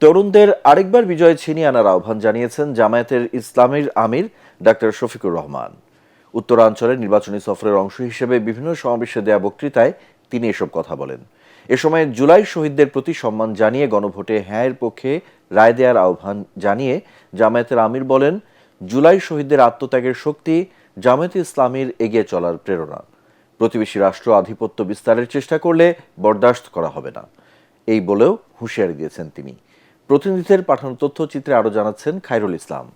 তরুণদের আরেকবার বিজয় ছিনিয়ে আনার আহ্বান জানিয়েছেন জামায়াতের ইসলামীর আমির ডাক্তার শফিকুর রহমান। উত্তরাঞ্চলের নির্বাচনী সফরের অংশ হিসেবে বিভিন্ন সমাবেশে দেয়া বক্তৃতায় তিনি এসব কথা বলেন। এ সময় জুলাই শহীদদের প্রতি সম্মান জানিয়ে গণভোটে হ্যাঁয়ের পক্ষে রায় দেওয়ার আহ্বান জানিয়ে জামায়াতের আমির বলেন, জুলাই শহীদদের আত্মত্যাগের শক্তি জামায়াতে ইসলামীর এগিয়ে চলার প্রেরণা। প্রতিবেশী রাষ্ট্র আধিপত্য বিস্তারের চেষ্টা করলে বরদাস্ত করা হবে না, এই বলেও হুঁশিয়ারি দিয়েছেন তিনি। প্রতিনিধিদের পাঠানো তথ্যচিত্রে আরো জানাচ্ছেন খায়রুল ইসলাম।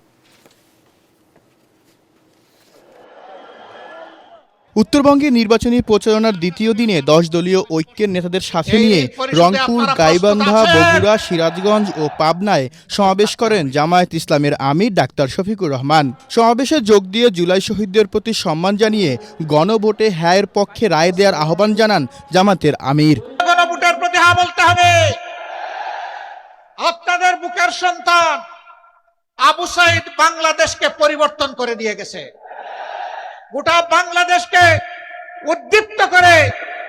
উত্তরবঙ্গে নির্বাচনী প্রচারণার দ্বিতীয় দিনে 10 দলীয় ঐক্যের নেতাদের সাথে নিয়ে রংপুর, গাইবান্ধা, বগুড়া, সিরাজগঞ্জ ও পাবনায় সমাবেশ করেন জামায়াত ইসলামের আমির ডাক্তার শফিকুর রহমান। সমাবেশে যোগ দিয়ে জুলাই শহীদদের প্রতি সম্মান জানিয়ে গণভোটে হ্যাঁয়ের পক্ষে রায় দেওয়ার আহ্বান জানান জামাতের আমির। গণভোটের প্রতি হ্যাঁ বলতে হবে। আপনাদের বুকের সন্তান আবু সাইদ বাংলাদেশকে পরিবর্তন করে দিয়ে গেছে, গোটা বাংলাদেশকে উদ্দীপ্ত করে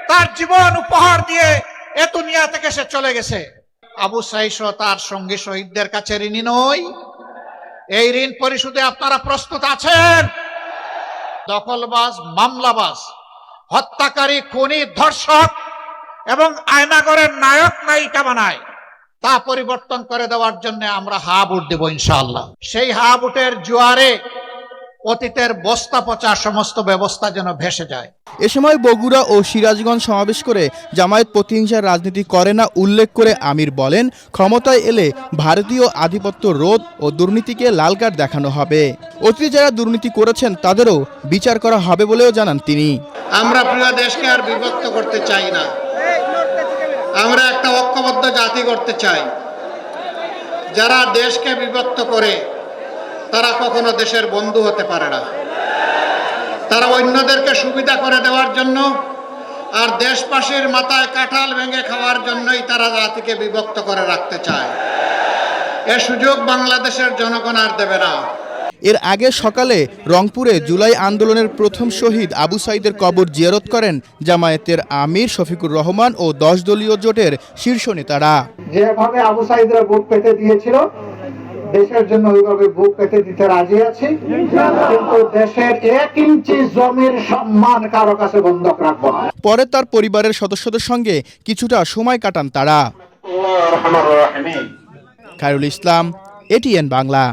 তার জীবন উপহার দিয়ে এ দুনিয়া থেকে সে চলে গেছে। আবু সাইদ সহ তার সঙ্গী শহীদদের কাছে ঋণী নই। এই ঋণ পরিশোধে আপনারা প্রস্তুত আছেন? দখলবাজ, মামলাবাজ, হত্যাকারী, খুনি, ধর্ষক এবং আয়নাগরের নায়ক নায়িকা বানায়, তা পরিবর্তন করে দেওয়ার জন্য আমরা হা ভোট দেব ইনশাআল্লাহ। সেই হা ভোটের জোয়ারে অতীতের বস্তা পচা সমস্ত ব্যবস্থা যেন ভেসে যায়। এ সময় বগুড়া ও সিরাজগঞ্জ সমাবেশ করে জামায়াত প্রতিহিংসার রাজনীতি করে না উল্লেখ করে আমির বলেন, ক্ষমতায় এলে ভারতীয় আধিপত্য রোধ ও দুর্নীতিকে লাল কার্ড দেখানো হবে। অতীতে যারা দুর্নীতি করেছেন তাদেরও বিচার করা হবে বলেও জানান তিনি। আমরা প্রিয় দেশকে আর বিভক্ত করতে চাই না, আমরা একটা ঐক্যবদ্ধ জাতি করতে চাই। যারা দেশকে বিভক্ত করে তারা কখনো দেশের বন্ধু হতে পারে না। তারা অন্যদেরকে সুবিধা করে দেওয়ার জন্য আর দেশবাসীর মাথায় কাঁঠাল ভেঙে খাওয়ার জন্যই তারা জাতিকে বিভক্ত করে রাখতে চায়। এ সুযোগ বাংলাদেশের জনগণ আর দেবে না। এর আগে সকালে রংপুরে জুলাই আন্দোলনের প্রথম শহীদ আবু সাইদের কবর জিয়ারত করেন জামায়াতের আমির শফিকুর রহমান ও 10 দলীয় জোটের শীর্ষ নেতারা। যেভাবে আবু সাইদরা বুক পেতে দিয়েছিল, দেশের জন্য ওইভাবে বুক পেতে দিতে রাজি আছি, কিন্তু দেশের 1 ইঞ্চি জমির সম্মান কারো কাছে বন্ধক রাখবো না। পরে তার পরিবারের সদস্যদের সঙ্গে কিছুটা সময় কাটান তারা। খায়রুল ইসলাম, এটিএন বাংলা।